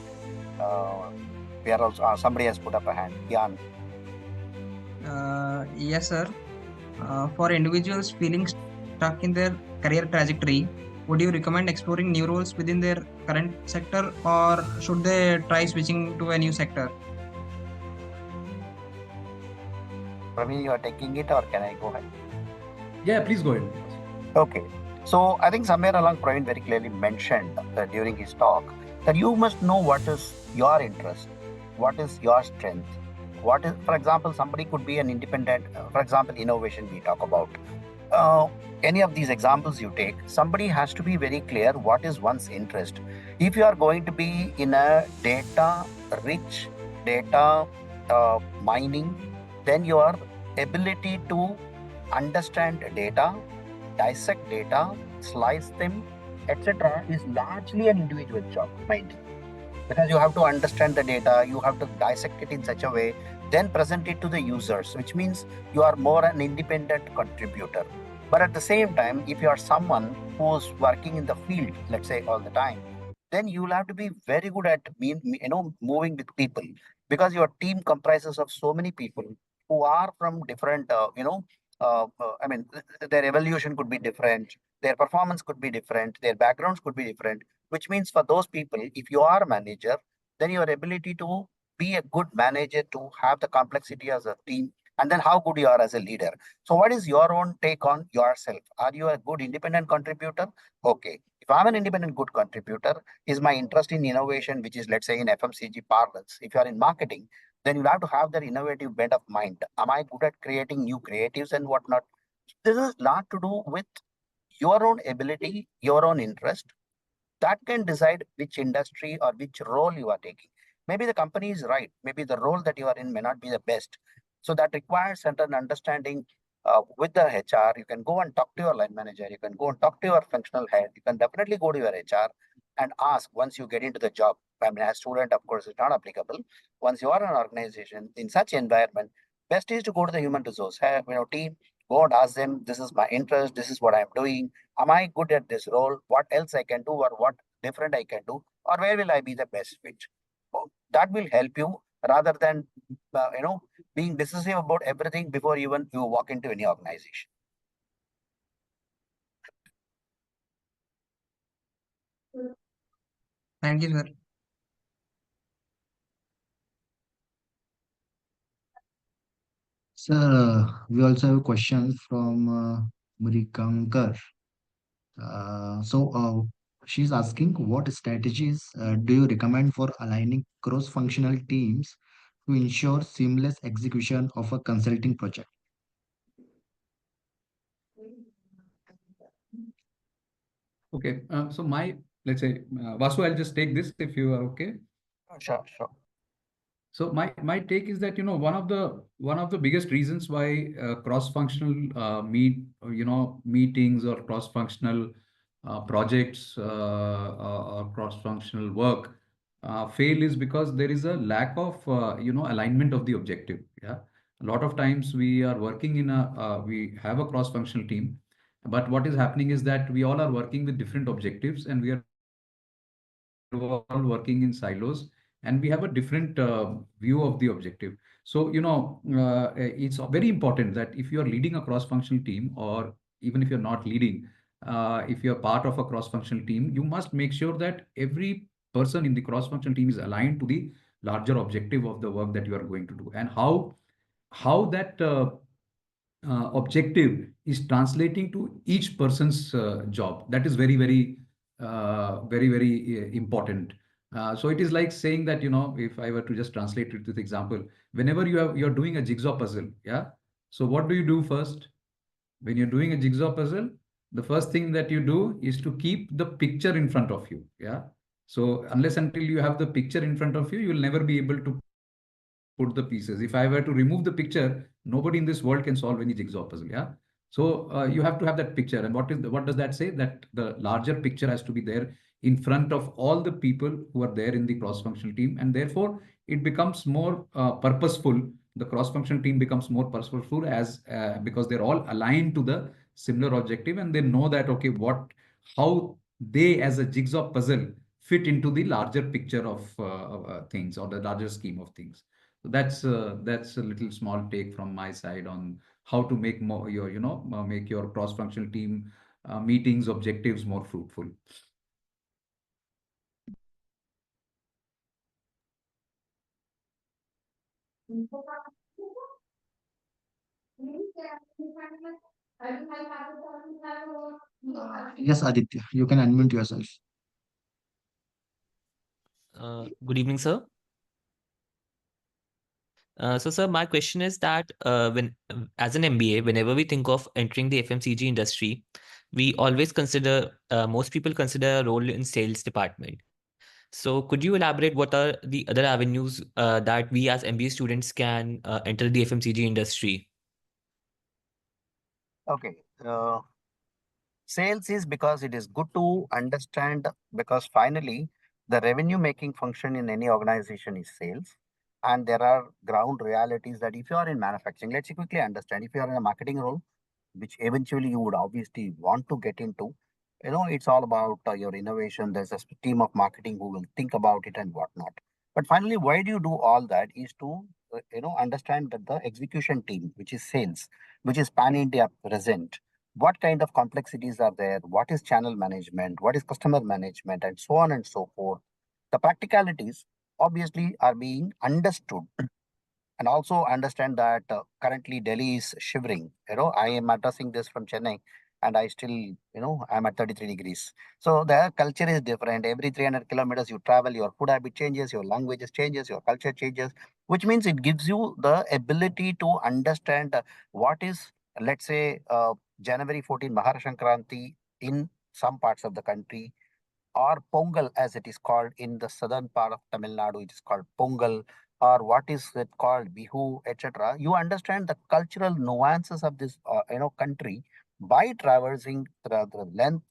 We are also somebody has put up a hand. Jan. Yes, sir. For individuals feeling stuck in their career trajectory, would you recommend exploring new roles within their current sector, or should they try switching to a new sector? Praveen, you are taking it, or can I go ahead? Yeah, please go ahead. Okay. So I think somewhere along Praveen very clearly mentioned during his talk that you must know what is your interest, what is your strength, what is, for example, somebody could be an independent, for example, innovation we talk about. Any of these examples you take, somebody has to be very clear what is one's interest. If you are going to be in a data-rich, data mining, then your ability to understand data, dissect data, slice them, etc. is largely an individual job, mind. Because you have to understand the data, you have to dissect it in such a way, then present it to the users, which means you are more an independent contributor. But at the same time, if you are someone who's working in the field, let's say all the time, then you'll have to be very good at moving with people, because your team comprises of so many people who are from different I mean, their evolution could be different, their performance could be different, their backgrounds could be different, which means for those people, if you are a manager, then your ability to be a good manager, to have the complexity as a team, and then how good you are as a leader. So what is your own take on yourself? Are you a good independent contributor? Okay, if I'm an independent good contributor, is my interest in innovation, which is, let's say, in FMCG parlance. If you are in marketing, then you'll have to have that innovative bent of mind. Am I good at creating new creatives and whatnot? This is a lot to do with your own ability, your own interest. That can decide which industry or which role you are taking. Maybe the company is right. Maybe the role that you are in may not be the best. So that requires certain understanding with the HR. You can go and talk to your line manager. You can go and talk to your functional head. You can definitely go to your HR and ask once you get into the job. I mean, as student, of course, it's not applicable. Once you are in an organization in such environment, best is to go to the human resource, team, go and ask them, this is my interest, this is what I'm doing. Am I good at this role? What else I can do, or what different I can do, or where will I be the best fit? That will help you, rather than being decisive about everything before even you walk into any organization. Thank you, sir. Sir, we also have a question from Murikankar. She's asking, what strategies do you recommend for aligning cross-functional teams to ensure seamless execution of a consulting project? Okay, so let's say, Vasu, I'll just take this if you are okay. Sure. So my take is that, one of the biggest reasons why cross-functional meetings or cross-functional projects or cross-functional work fail is because there is a lack of alignment of the objective. Yeah, a lot of times we are working we have a cross-functional team, but what is happening is that we all are working with different objectives, and we are all working in silos, and we have a different view of the objective. So, it's very important that if you are leading a cross-functional team, or even if you're not leading, if you're part of a cross-functional team, you must make sure that every person in the cross-functional team is aligned to the larger objective of the work that you are going to do, and how that objective is translating to each person's job. That is very, very, very important. So it is like saying that, if I were to just translate it with example, whenever you're doing a jigsaw puzzle, yeah. So what do you do first? When you're doing a jigsaw puzzle, the first thing that you do is to keep the picture in front of you. Yeah. So unless until you have the picture in front of you, you'll never be able to put the pieces. If I were to remove the picture, nobody in this world can solve any jigsaw puzzle. Yeah. So you have to have that picture. And what does that say? That the larger picture has to be there in front of all the people who are there in the cross-functional team, and therefore it becomes more purposeful. The cross-functional team becomes more purposeful because they're all aligned to the similar objective, and they know that how they as a jigsaw puzzle fit into the larger picture of things, or the larger scheme of things. So that's a little small take from my side on how to make make your cross-functional team meetings objectives more fruitful. Yes, Aditya, you can unmute yourself. Good evening, sir. So, sir, my question is that as an MBA, whenever we think of entering the FMCG industry, we always most people consider a role in sales department. So, could you elaborate what are the other avenues that we as MBA students can enter the FMCG industry? Okay. Sales is because it is good to understand, because finally the revenue making function in any organization is sales. And there are ground realities that if you are in manufacturing, let's quickly understand, if you are in a marketing role, which eventually you would obviously want to get into, It's all about your innovation. There's a team of marketing who will think about it and whatnot. But finally, why do you do all that is to, understand that the execution team, which is sales, which is pan India present, what kind of complexities are there, what is channel management, what is customer management, and so on and so forth. The practicalities obviously are being understood, and also understand that currently Delhi is shivering. I am addressing this from Chennai, and I still, I'm at 33 degrees. So the culture is different. Every 300 kilometers you travel, your food habit changes, your languages changes, your culture changes, which means it gives you the ability to understand what is, let's say, January 14 Maharashankranti in some parts of the country, or Pongal as it is called in the southern part of Tamil Nadu, it is called Pongal, or what is it called Bihu, etc. You understand the cultural nuances of this, country by traversing the length,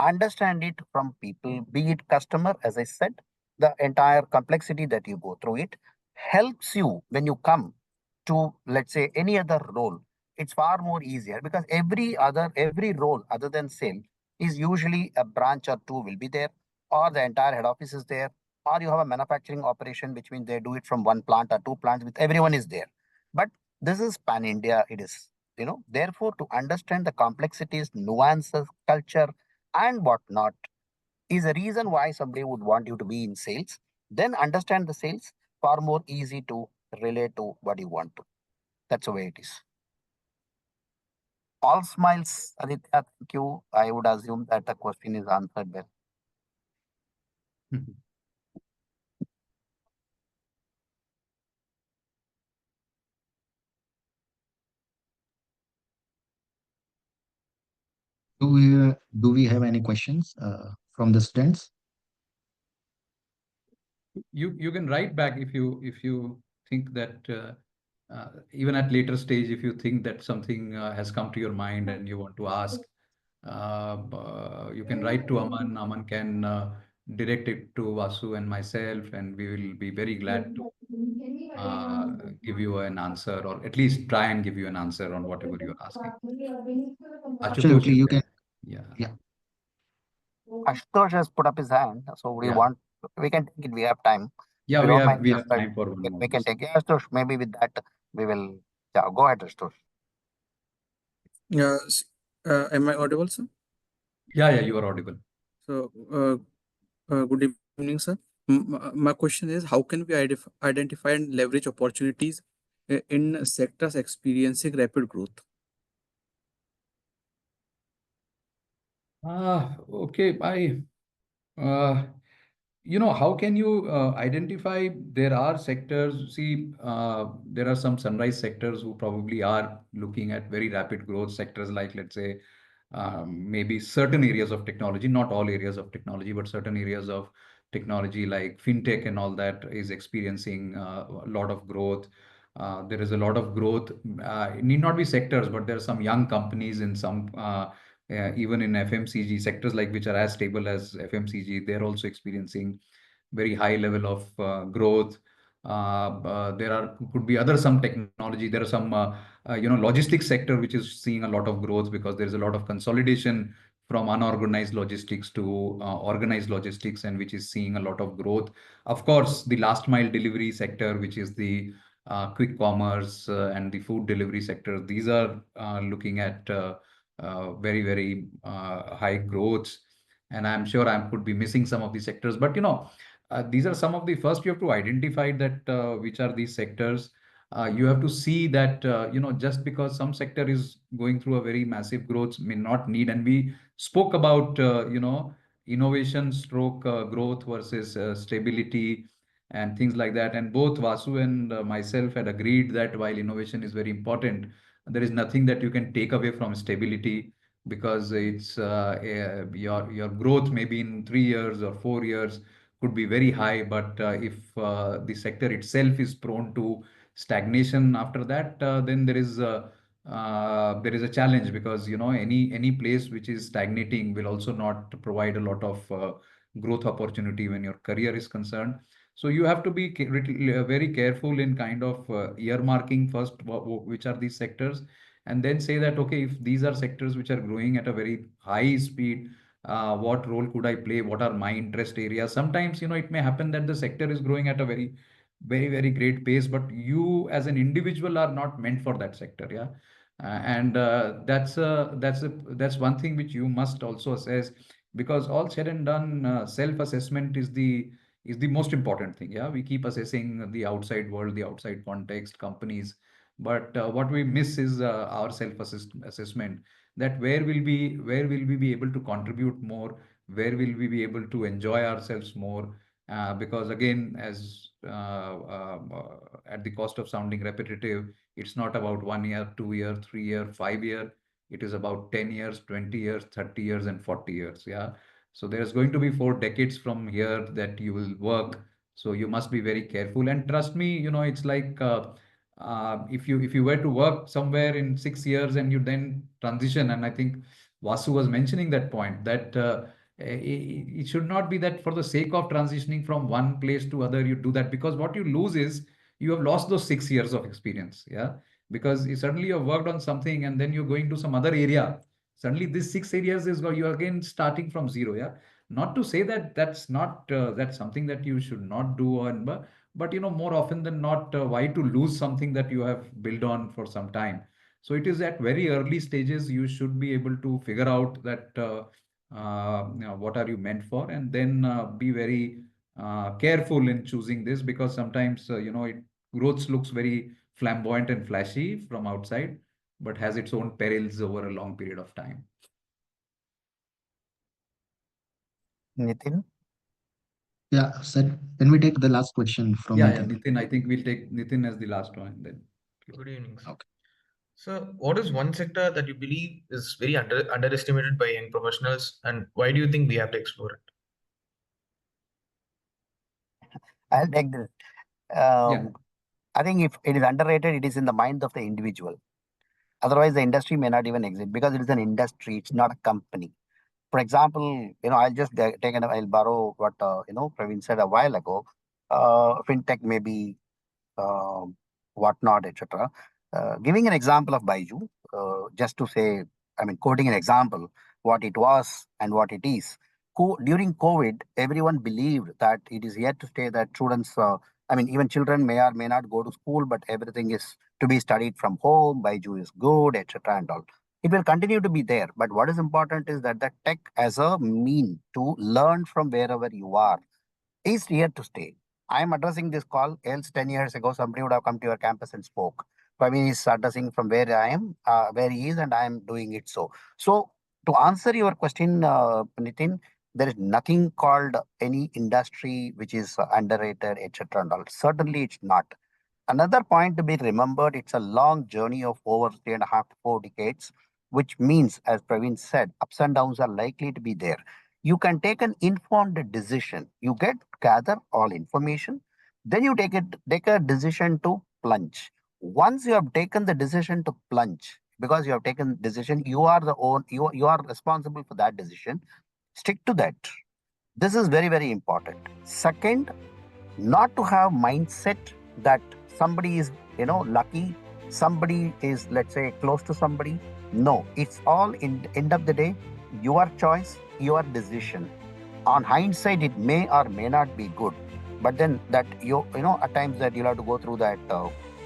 understand it from people, be it customer, as I said, the entire complexity that you go through it helps you when you come to, let's say, any other role. It's far more easier because every role other than sale is usually a branch or two will be there, or the entire head office is there, or you have a manufacturing operation, which means they do it from one plant or two plants with everyone is there. But this is pan India, it is, therefore, to understand the complexities, nuances, culture, and whatnot is a reason why somebody would want you to be in sales. Then understand the sales, far more easy to relate to what you want to. That's the way it is. All smiles, Aditya. Thank you. I would assume that the question is answered well. Do we have any questions from the students? You can write back if you think that even at later stage, if you think that something has come to your mind and you want to ask, you can write to Aman. Aman can direct it to Vasu and myself, and we will be very glad to give you an answer, or at least try and give you an answer on whatever you're asking. Ashutosh Absolutely, is you there. can. Yeah. Yeah. Ashutosh has put up his hand. So we Yeah. want, we can take it. We have time. Yeah, If you we don't have mind, we just have time for one more we can question. take it. Ashutosh, maybe with that, we will, yeah, go ahead, Ashutosh. Am I audible, sir? Yeah, you are audible. So, good evening, sir. My question is, how can we identify and leverage opportunities in sectors experiencing rapid growth? Okay, uh, how can you identify? There are sectors, see, there are some sunrise sectors who probably are looking at very rapid growth sectors, like, let's say, maybe certain areas of technology, not all areas of technology, but certain areas of technology like fintech and all that is experiencing a lot of growth. There is a lot of growth. It need not be sectors, but there are some young companies in some, even in FMCG sectors, like which are as stable as FMCG, they're also experiencing very high level of growth. There are could be other some technology. There are some logistics sector which is seeing a lot of growth because there is a lot of consolidation from unorganized logistics to organized logistics, and which is seeing a lot of growth. Of course, the last mile delivery sector, which is the quick commerce and the food delivery sector, these are looking at very high growths. And I'm sure I could be missing some of these sectors, but these are some of the first you have to identify that which are these sectors. You have to see that just because some sector is going through a very massive growth may not need. And we spoke about innovation stroke growth versus stability and things like that. And both Vasu and myself had agreed that while innovation is very important, there is nothing that you can take away from stability, because it's your growth maybe in 3 years or 4 years could be very high, but if the sector itself is prone to stagnation after that, then there is a challenge, because any place which is stagnating will also not provide a lot of growth opportunity when your career is concerned. So you have to be very careful in kind of earmarking first which are these sectors, and then say that, okay, if these are sectors which are growing at a very high speed, what role could I play, what are my interest areas. Sometimes, it may happen that the sector is growing at a very, very, very great pace, but you as an individual are not meant for that sector. Yeah. And that's one thing which you must also assess, because all said and done, self-assessment is the most important thing. Yeah, we keep assessing the outside world, the outside context, companies, but what we miss is our self-assessment. That where will we be able to contribute more, where will we be able to enjoy ourselves more, because again, as at the cost of sounding repetitive, it's not about 1 year, 2 year, 3 year, 5 year. It is about 10 years, 20 years, 30 years, and 40 years. Yeah. So there's going to be 4 decades from here that you will work. So you must be very careful. And trust me, it's like if you were to work somewhere in 6 years and you then transition, and I think Vasu was mentioning that point, that it should not be that for the sake of transitioning from one place to other you do that, because what you lose is you have lost those 6 years of experience. Yeah, because suddenly you have worked on something and then you're going to some other area. Suddenly this 6 areas is you're again starting from zero. Yeah, not to say that that's something that you should not do, and but more often than not, why to lose something that you have built on for some time. So it is at very early stages you should be able to figure out that what are you meant for, and then be very careful in choosing this, because sometimes growth looks very flamboyant and flashy from outside, but has its own perils over a long period of time. Nitin? Yeah, sir. Can we take the last question from Yeah, Nitin? Nitin. I think we'll take Nitin as the last one then. Good evening, sir. Okay. So, what is one sector that you believe is very underestimated by young professionals, and why do you think we have to explore it? I'll take this. Yeah. I think if it is underrated, it is in the mind of the individual. Otherwise, the industry may not even exist, because it is an industry, it's not a company. For example, I'll just I'll borrow what, Praveen said a while ago. Fintech may be whatnot, etc. Giving an example of Baiju, just to say, quoting an example, what it was and what it is. During COVID, everyone believed that it is here to stay, that students, even children may or may not go to school, but everything is to be studied from home. Baiju is good, etc. and all. It will continue to be there. But what is important is that the tech as a mean to learn from wherever you are is here to stay. I am addressing this call, else 10 years ago, somebody would have come to your campus and spoke. Praveen is addressing from where I am, where he is, and I am doing it so. So, to answer your question, Nitin, there is nothing called any industry which is underrated, etc. and all. Certainly, it's not. Another point to be remembered, it's a long journey of over 3.5 to 4 decades, which means, as Praveen said, ups and downs are likely to be there. You can take an informed decision. You gather all information, then you take a decision to plunge. Once you have taken the decision to plunge, because you have taken decision, you are you are responsible for that decision. Stick to that. This is very, very important. Second, not to have mindset that somebody is lucky, somebody is, let's say, close to somebody. No, it's all in end of the day your choice, your decision. On hindsight, it may or may not be good, but then that at times that you'll have to go through that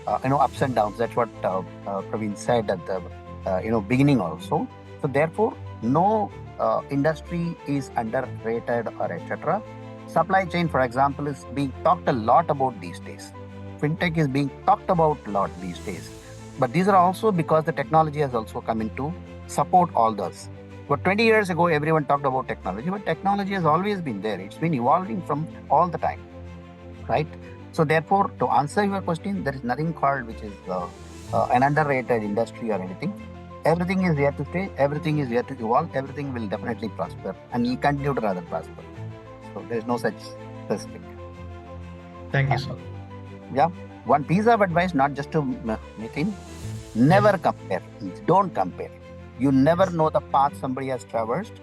ups and downs. That's what Praveen said at the beginning also. So therefore, no industry is underrated or etc. Supply chain, for example, is being talked a lot about these days. Fintech is being talked about a lot these days. But these are also because the technology has also come in to support all those. But 20 years ago, everyone talked about technology, but technology has always been there. It's been evolving from all the time, right? So therefore, to answer your question, there is nothing called which is an underrated industry or anything. Everything is here to stay. Everything is here to evolve. Everything will definitely prosper, and will continue to rather prosper. So there is no such specific. Thank you, sir. Yeah. One piece of advice, not just to Nitin, never compare. Don't compare. You never know the path somebody has traversed.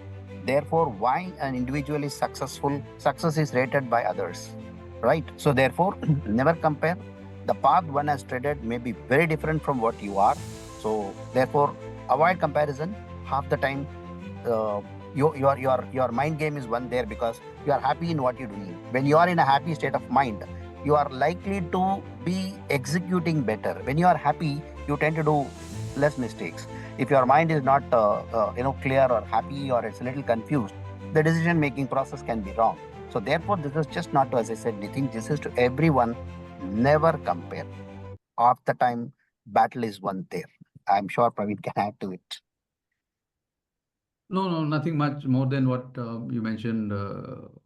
Therefore, why an individual is successful, success is rated by others, right? So therefore, never compare. The path one has treaded may be very different from what you are. So therefore, avoid comparison. Half the time, Your mind game is one there because you are happy in what you're doing. When you are in a happy state of mind, you are likely to be executing better. When you are happy, you tend to do less mistakes. If your mind is not clear or happy, or it's a little confused, the decision making process can be wrong. So therefore, this is just not to, as I said, Nitin, this is to everyone. Never compare. Half the time, battle is won there. I'm sure Praveen can add to it. No, nothing much more than what you mentioned,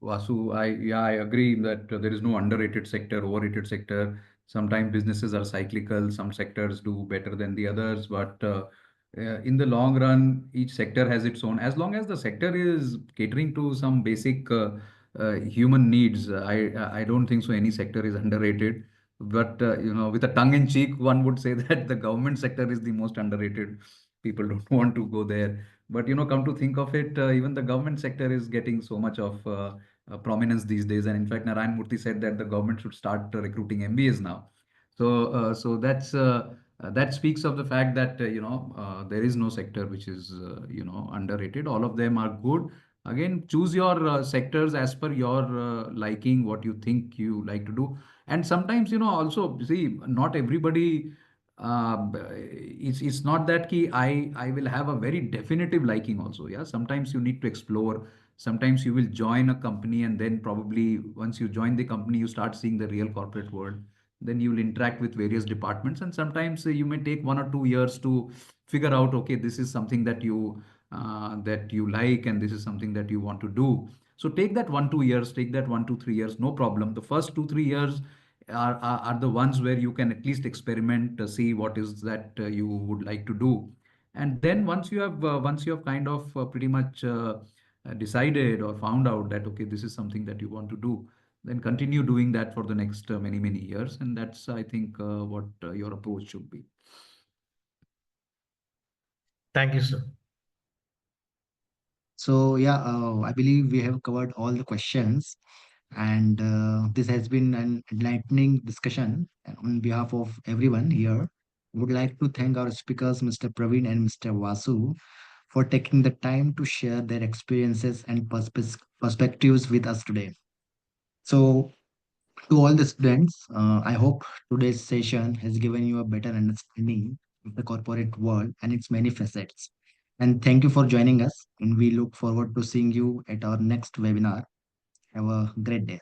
Vasu. I agree that there is no underrated sector, overrated sector. Sometimes businesses are cyclical. Some sectors do better than the others, but in the long run, each sector has its own. As long as the sector is catering to some basic human needs, I don't think so. Any sector is underrated. But with a tongue in cheek, one would say that the government sector is the most underrated. People don't want to go there, but come to think of it, even the government sector is getting so much of prominence these days. And in fact, Narayan Murthy said that the government should start recruiting MBAs now. So that speaks of the fact that there is no sector which is underrated. All of them are good. Again, choose your sectors as per your liking, what you think you like to do. And sometimes also see, not everybody it's not that ki I will have a very definitive liking also. Yeah, sometimes you need to explore. Sometimes you will join a company, and then probably once you join the company, you start seeing the real corporate world. Then you will interact with various departments, and sometimes you may take 1 or 2 years to figure out, okay, this is something that you like, and this is something that you want to do. So take that 1 2 years, take that 1 2 3 years, no problem. The first 2 3 years are the ones where you can at least experiment, see what is that you would like to do. And then once you have kind of pretty much decided or found out that okay, this is something that you want to do, then continue doing that for the next many years. And that's, I think, what your approach should be. Thank you, sir. So yeah, I believe we have covered all the questions, and this has been an enlightening discussion. And on behalf of everyone here, I would like to thank our speakers, Mr. Praveen and Mr. Vasu, for taking the time to share their experiences and perspectives with us today. So, to all the students, I hope today's session has given you a better understanding of the corporate world and its many facets. And thank you for joining us. And we look forward to seeing you at our next webinar. Have a great day.